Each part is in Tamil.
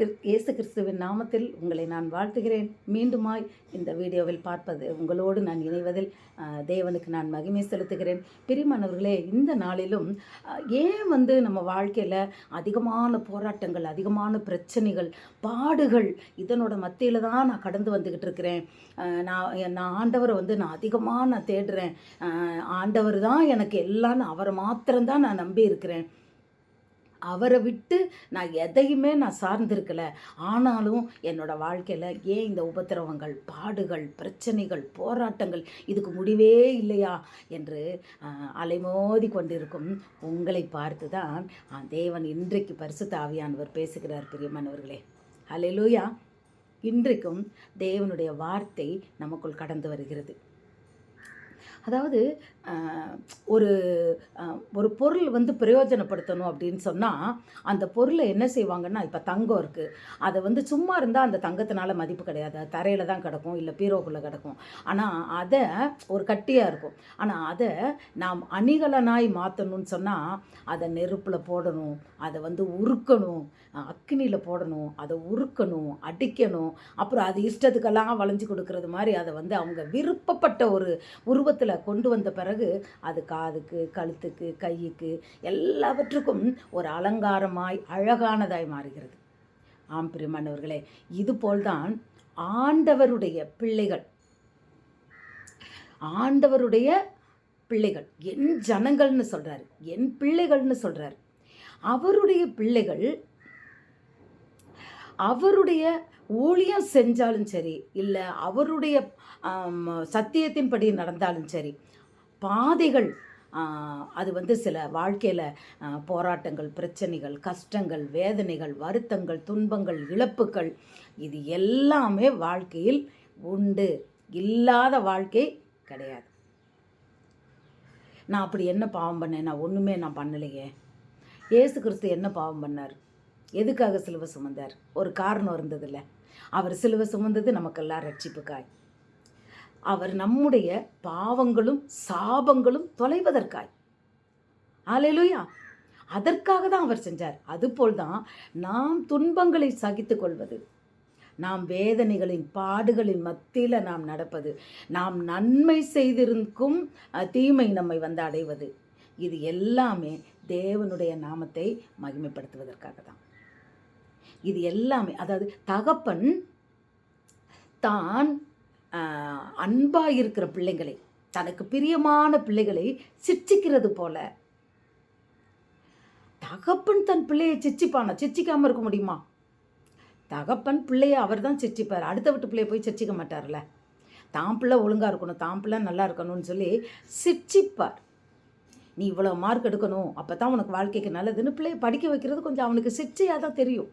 இயேசு கிறிஸ்துவின் நாமத்தில் உங்களை நான் வாழ்த்துகிறேன். மீண்டுமாய் இந்த வீடியோவில் பார்ப்பது உங்களோடு நான் இணைவதில் தேவனுக்கு நான் மகிமை செலுத்துகிறேன். பிரியமானவர்களே, இந்த நாளிலும் ஏன் நம்ம வாழ்க்கையில் அதிகமான போராட்டங்கள், அதிகமான பிரச்சனைகள், பாடுகள், இதனோட மத்தியில் தான் நான் கடந்து வந்துக்கிட்டு இருக்கிறேன். நான் ஆண்டவரை நான் அதிகமாக தேடுறேன். ஆண்டவர் தான் எனக்கு எல்லாம், அவரை மாத்திரம்தான் நான் நம்பி இருக்கிறேன். அவரை விட்டு நான் எதையுமே நான் சார்ந்திருக்கலை. ஆனாலும் என்னோடய வாழ்க்கையில் ஏன் இந்த உபத்திரவங்கள், பாடுகள், பிரச்சனைகள், போராட்டங்கள், இதுக்கு முடிவே இல்லையா என்று அலைமோதி கொண்டிருக்கும் உங்களை பார்த்து தான் தேவன் இன்றைக்கு பரிசுத்த ஆவியானவர் பேசுகிறார். பிரியமானவர்களே, ஹல்லேலூயா. இன்றைக்கும் தேவனுடைய வார்த்தை நமக்குள் கடந்து வருகிறது. அதாவது ஒரு ஒரு பொருள் பிரயோஜனப்படுத்தணும் அப்படின்னு சொன்னால் அந்த பொருளை என்ன செய்வாங்கன்னா, இப்போ தங்கம் இருக்குது, அதை சும்மா இருந்தால் அந்த தங்கத்தினால மதிப்பு கிடையாது, அது தரையில் தான் கிடக்கும், இல்லை பீரோக்குள்ளே கிடக்கும். ஆனால் அதை ஒரு கட்டியாக இருக்கும். ஆனால் அதை நாம் அணிகலனாய் மாற்றணும்னு சொன்னால் அதை நெருப்பில் போடணும், அதை உருக்கணும், அக்கினியில் போடணும், அதை உருக்கணும், அடிக்கணும். அப்புறம் அது இஷ்டத்துக்கெல்லாம் வளைஞ்சு கொடுக்கறது மாதிரி அதை அவங்க விருப்பப்பட்ட ஒரு உருவத்தில் கொண்டு வந்த பிறகு அது காதுக்கு, கழுத்துக்கு, கைக்கு, எல்லாவற்றுக்கும் ஒரு அலங்காரமாய் அழகானதாய் மாறுகிறது. ஆம் பிரியமானவர்களே, இதுபோல்தான் ஆண்டவருடைய பிள்ளைகள், ஆண்டவருடைய பிள்ளைகள், என் ஜனங்கள்னு சொல்றாரு, என் பிள்ளைகள்னு சொல்றாரு. அவருடைய பிள்ளைகள் அவருடைய ஊழியம் செஞ்சாலும் சரி, இல்லை அவருடைய சத்தியத்தின்படி நடந்தாலும் சரி, பாதைகள் அது சில வாழ்க்கையில் போராட்டங்கள், பிரச்சனைகள், கஷ்டங்கள், வேதனைகள், வருத்தங்கள், துன்பங்கள், இழப்புகள், இது எல்லாமே வாழ்க்கையில் உண்டு. இல்லாத வாழ்க்கை கிடையாது. நான் அப்படி என்ன பாவம் பண்ணேன்? நான் ஒன்றுமே பண்ணலையே. இயேசு கிறிஸ்து என்ன பாவம் பண்ணார்? எதுக்காக சிலுவை சுமந்தார்? ஒரு காரணம் இருந்ததில்ல. அவர் சிலுவை சுமந்தது நமக்கெல்லாம் ரட்சிப்புக்காய். அவர் நம்முடைய பாவங்களும் சாபங்களும் தொலைவதற்காய். ஹல்லேலூயா. அதற்காக தான் அவர் செஞ்சார். அதுபோல் தான் நாம் துன்பங்களை சகித்து கொள்வது, நாம் வேதனைகளின் பாடுகளின் மத்தியில் நாம் நடப்பது, நாம் நன்மை செய்திருக்கும் தீமை நம்மை அடைவது, இது எல்லாமே தேவனுடைய நாமத்தை மகிமைப்படுத்துவதற்காக தான். இது எல்லாமே, அதாவது தகப்பன் தான் அன்பாக இருக்கிற பிள்ளைகளை, தனக்கு பிரியமான பிள்ளைகளை சிட்சிக்கிறது போல, தகப்பன் தன் பிள்ளையை சிட்சிப்பானா? சிட்சிக்காமல் இருக்க முடியுமா? தகப்பன் பிள்ளையை அவர் தான் சிட்சிப்பார். அடுத்த வீட்டு பிள்ளையை போய் சிட்சிக்க மாட்டார்ல. தான் பிள்ளை ஒழுங்காக இருக்கணும், தான் பிள்ளை நல்லா இருக்கணும்னு சொல்லி சிட்சிப்பார். நீ இவ்வளோ மார்க் எடுக்கணும், அப்போ தான் உனக்கு வாழ்க்கைக்கு நல்லதுன்னு பிள்ளையை படிக்க வைக்கிறது கொஞ்சம் அவனுக்கு சிட்சையாக தான் தெரியும்.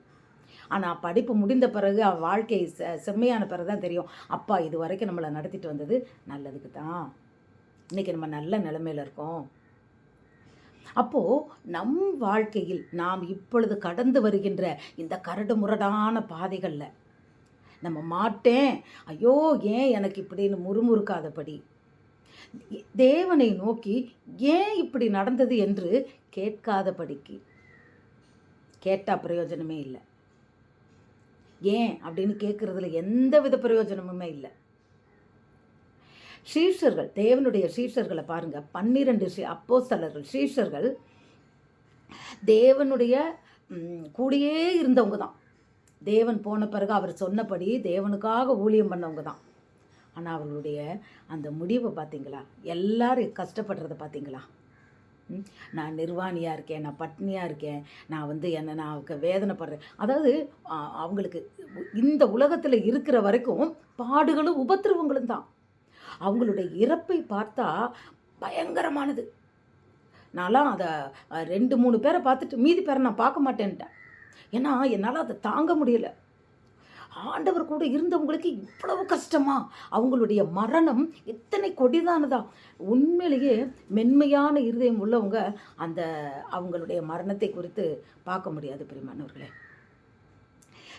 ஆனால் படிப்பு முடிந்த பிறகு வாழ்க்கை செம்மையான பிறகு தான் தெரியும், அப்பா இது வரைக்கும் நம்மளை நடத்திட்டு வந்தது நல்லதுக்கு தான், இன்றைக்கி நம்ம நல்ல நிலைமையில் இருக்கோம். அப்போது நம் வாழ்க்கையில் நாம் இப்பொழுது கடந்து வருகின்ற இந்த கரடு முரடான பாதைகளில் நம்ம மாட்டேன், ஐயோ ஏன் எனக்கு இப்படின்னு முறுமுறுக்காதபடி, தேவனை நோக்கி ஏன் இப்படி நடந்தது என்று கேட்காதபடிக்கு, கேட்டால் பிரயோஜனமே இல்லை. ஏன் அப்படின்னு கேட்குறதுல எந்த வித பிரயோஜனமுமே இல்லை. சீஷர்கள், தேவனுடைய சீஷர்களை பாருங்க, 12 அப்போஸ்தலர்கள், சீஷர்கள் தேவனுடைய கூடயே இருந்தவங்க தான். தேவன் போன பிறகு அவர் சொன்னபடி தேவனுக்காக ஊழியம் பண்ணவங்க தான். ஆனால் அவர்களுடைய அந்த முடிவை பார்த்தீங்களா? எல்லாரும் கஷ்டப்படுறத பார்த்தீங்களா? நான் நிர்வாணியாக இருக்கேன், நான் பட்னியாக இருக்கேன், நான் நான் வேதனைப்படுறேன். அதாவது அவங்களுக்கு இந்த உலகத்தில் இருக்கிற வரைக்கும் பாடுகளும் உபத்திரவங்களும் தான். அவங்களுடைய இறப்பை பார்த்தா பயங்கரமானது. நான்லாம் அதை 2-3 பேரை பார்த்துட்டு மீதி பேரை நான் பார்க்க மாட்டேன்ட்டேன். ஏன்னா என்னால் அதை தாங்க முடியலை. ஆண்டவர் கூட இருந்தவங்களுக்கு இவ்வளவு கஷ்டமா? அவங்களுடைய மரணம் எத்தனை கொடிதானதா? உண்மையிலேயே மென்மையான இருதயம் உள்ளவங்க அந்த அவங்களுடைய மரணத்தை குறித்து பார்க்க முடியாது. பிரியமானவர்களே,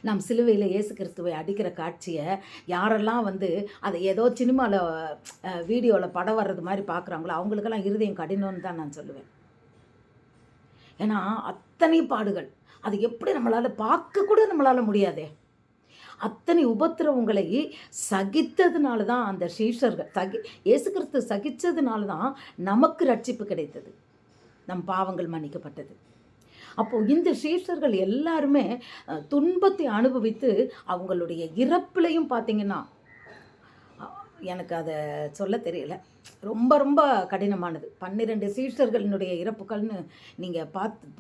நாம் சிலுவையில் இயேசு கிறிஸ்துவை அடிக்கிற காட்சியை யாரெல்லாம் அதை ஏதோ சினிமாவில் வீடியோவில் படம் வர்றது மாதிரி பார்க்குறாங்களோ அவங்களுக்கெல்லாம் இருதயம் கடினம்னு தான் நான் சொல்லுவேன். ஏன்னா அத்தனை பாடுகள், அது எப்படி நம்மளால் பார்க்க கூட நம்மளால் முடியாதே. அத்தனை உபத்திரவங்களை சகித்ததுனால தான் அந்த சீஷர்கள் இயேசு கிறிஸ்து சகித்ததுனால தான் நமக்கு ரட்சிப்பு கிடைத்தது, நம் பாவங்கள் மன்னிக்கப்பட்டது. அப்போது இந்த சீஷர்கள் எல்லாருமே துன்பத்தை அனுபவித்து அவங்களுடைய இறப்புலையும் பார்த்தீங்கன்னா, எனக்கு அதை சொல்ல தெரியல, ரொம்ப ரொம்ப கடினமானது. 12 சீஷர்களினுடைய இறப்புகள்னு நீங்கள்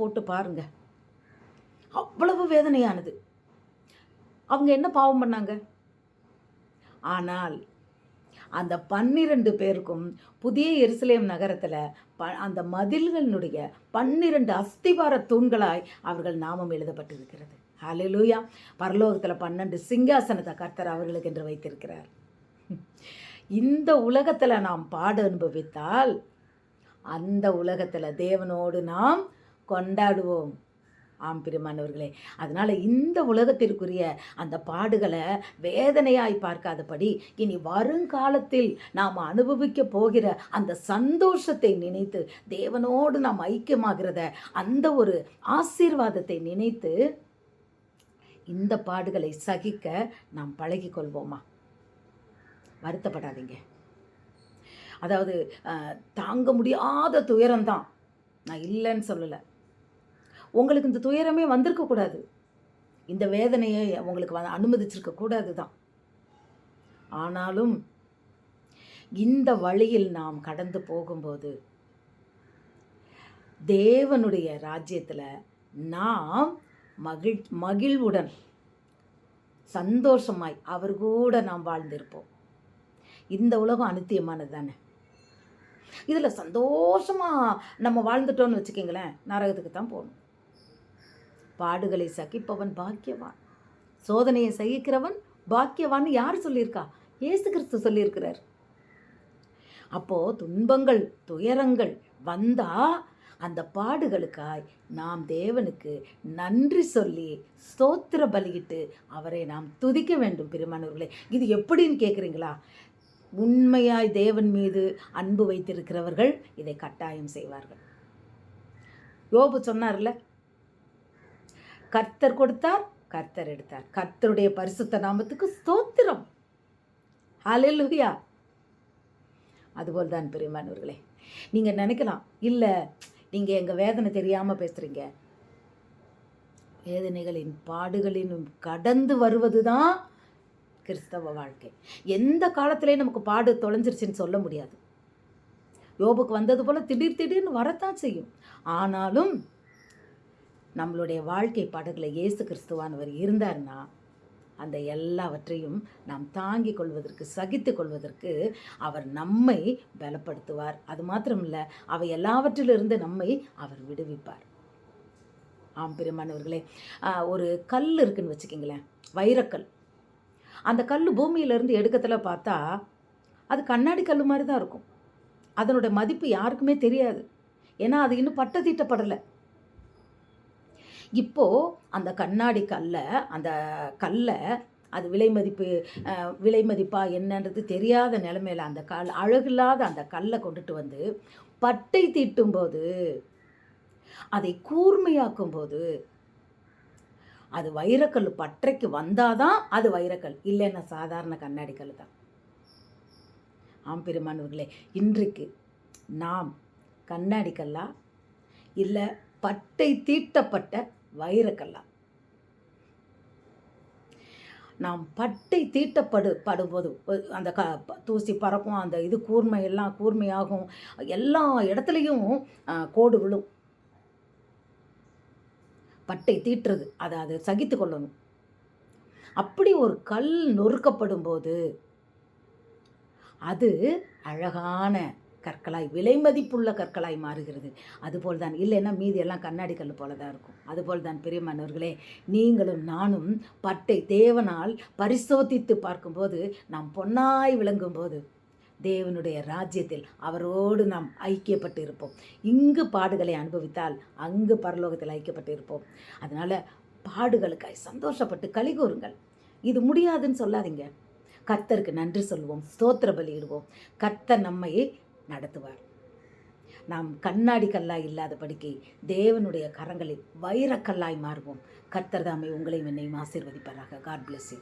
போட்டு பாருங்க, அவ்வளவு வேதனையானது. அவங்க என்ன பாவம் பண்ணாங்க? ஆனால் அந்த 12 பேருக்கும் புதிய எருசலேம் நகரத்தில் அந்த மதில்களினுடைய 12 அஸ்திபார தூண்களாய் அவர்கள் நாமம் எழுதப்பட்டிருக்கிறது. ஹல்லேலூயா. பரலோகத்தில் 12 சிங்காசனத்தை கர்த்தர் அவர்களுக்கு என்று வைத்திருக்கிறார். இந்த உலகத்தில் நாம் பாடு அனுபவித்தால் அந்த உலகத்தில் தேவனோடு நாம் கொண்டாடுவோம். ஆம் பிரியமானவர்களே, அதனால் இந்த உலகத்திற்குரிய அந்த பாடுகளை வேதனையாய் பார்க்காதபடி இனி வருங்காலத்தில் நாம் அனுபவிக்க போகிற அந்த சந்தோஷத்தை நினைத்து, தேவனோடு நாம் ஐக்கியமாகிறத அந்த ஒரு ஆசீர்வாதத்தை நினைத்து இந்த பாடுகளை சகிக்க நாம் பழகி கொள்வோமா? வருத்தப்படாதீங்க. அதாவது தாங்க முடியாத துயரம்தான், நான் இல்லைன்னு சொல்லலை. உங்களுக்கு இந்த துயரமே வந்திருக்கக்கூடாது, இந்த வேதனையை உங்களுக்கு அனுமதிச்சிருக்கக்கூடாது தான். ஆனாலும் இந்த வழியில் நாம் கடந்து போகும்போது தேவனுடைய ராஜ்யத்தில் நாம் மகிழ்வுடன் சந்தோஷமாய் அவர் கூட நாம் வாழ்ந்திருப்போம். இந்த உலகம் அனித்தியமானது தானே. இதில் சந்தோஷமாக நம்ம வாழ்ந்துட்டோன்னு வச்சுக்கிங்களேன், நரகத்துக்கு தான் போகணும். பாடுகளை சகிப்பவன் பாக்கியவான், சோதனையை சகிக்கிறவன் பாக்கியவான்னு யார் சொல்லியிருக்கா? இயேசு கிறிஸ்து சொல்லியிருக்கிறார். அப்போது துன்பங்கள் துயரங்கள் வந்தால் அந்த பாடுகளுக்காய் நாம் தேவனுக்கு நன்றி சொல்லி ஸ்தோத்திர பலியிட்டு அவரை நாம் துதிக்க வேண்டும். பிரியமானவர்களே, இது எப்படின்னு கேட்குறீங்களா? உண்மையாய் தேவன் மீது அன்பு வைத்திருக்கிறவர்கள் இதை கட்டாயம் செய்வார்கள். யோபு சொன்னார்ல, கர்த்தர் கொடுத்தார், கர்த்தர் எடுத்தார். கர்த்தருடைய பரிசுத்த நாமத்துக்கு ஸ்தோத்திரம். ஹல்லேலூயா. அதுபோல் தான் பிரியமானவர்களே, நீங்கள் நினைக்கலாம், இல்லை நீங்கள் எங்கள் வேதனை தெரியாமல் பேசுகிறீங்க. வேதனைகளின் பாடுகளினும் கடந்து வருவது தான் கிறிஸ்தவ வாழ்க்கை. எந்த காலத்திலேயும் நமக்கு பாடு தொலைஞ்சிருச்சுன்னு சொல்ல முடியாது. யோபுக்கு வந்தது போல் திடீர்னு வரத்தான் செய்யும். ஆனாலும் நம்மளுடைய வாழ்க்கை படகுல இயேசு கிறிஸ்துவானவர் இருந்தார்னா அந்த எல்லாவற்றையும் நாம் தாங்கிக் கொள்வதற்கு, சகித்து கொள்வதற்கு அவர் நம்மை பலப்படுத்துவார். அது மாத்திரமில்லை, அவை எல்லாவற்றிலிருந்து நம்மை அவர் விடுவிப்பார். ஆம் பிரியமானவர்களே, ஒரு கல் இருக்குன்னு வச்சுக்கிங்களேன், வைரக்கல். அந்த கல் பூமியிலேருந்து எடுக்கத்தில் பார்த்தா அது கண்ணாடி கல் மாதிரி தான் இருக்கும். அதனோட மதிப்பு யாருக்குமே தெரியாது, ஏன்னா அது இன்னும் பட்ட தீட்டப்படலை. இப்போது அந்த கண்ணாடி அந்த கல்லை அது விலை மதிப்பா என்னன்றது தெரியாத நிலைமையில் அந்த அழகில்லாத அந்த கல்லை கொண்டுட்டு வந்து பட்டை தீட்டும்போது, அதை கூர்மையாக்கும் போது, அது வைரக்கல் பற்றைக்கு வந்தாதான் அது வைரக்கல், இல்லைன்னா சாதாரண கண்ணாடி கல் தான். ஆம் பெருமானவர்களே, இன்றைக்கு நாம் கண்ணாடி கல்லா இல்லை பட்டை தீட்டப்பட்ட வைரக்கல்லா? நாம் பட்டை தீட்டப்படும்போது அந்த தூசி பறக்கும், அந்த இது கூர்மையெல்லாம் கூர்மையாகும், எல்லா இடத்துலையும் கோடு விழும். பட்டை தீட்டுறது அதை சகித்து கொள்ளணும். அப்படி ஒரு கல் நொறுக்கப்படும் போது அது அழகான கற்களாய், விலை மதிப்புள்ள கற்களாய் மாறுகிறது. அதுபோல் தான், இல்லைன்னா மீதி எல்லாம் கண்ணாடி கல் போல தான் இருக்கும். அதுபோல் தான் பிரியமானவர்களே, நீங்களும் நானும் பட்டை தேவனால் பரிசோதித்து பார்க்கும்போது நாம் பொன்னாய் விளங்கும்போது தேவனுடைய ராஜ்யத்தில் அவரோடு நாம் ஐக்கியப்பட்டு இருப்போம். இங்கு பாடுகளை அனுபவித்தால் அங்கு பரலோகத்தில் ஐக்கியப்பட்டு இருப்போம். அதனால் பாடுகளுக்காய் சந்தோஷப்பட்டு கலிகூறுங்கள். இது முடியாதுன்னு சொல்லாதீங்க. கர்த்தருக்கு நன்றி சொல்வோம், ஸ்தோத்திர பலியிடுவோம். கர்த்தர் நம்மை நடத்துவார். நாம் கண்ணாடி கல்லாய் இல்லாதபடிக்கு தேவனுடைய கரங்களில் வைரக்கல்லாய் மாறுவோம். கர்த்தர் தாமே உங்களையும் என்னையும் ஆசீர்வதிப்பாராக. God bless you.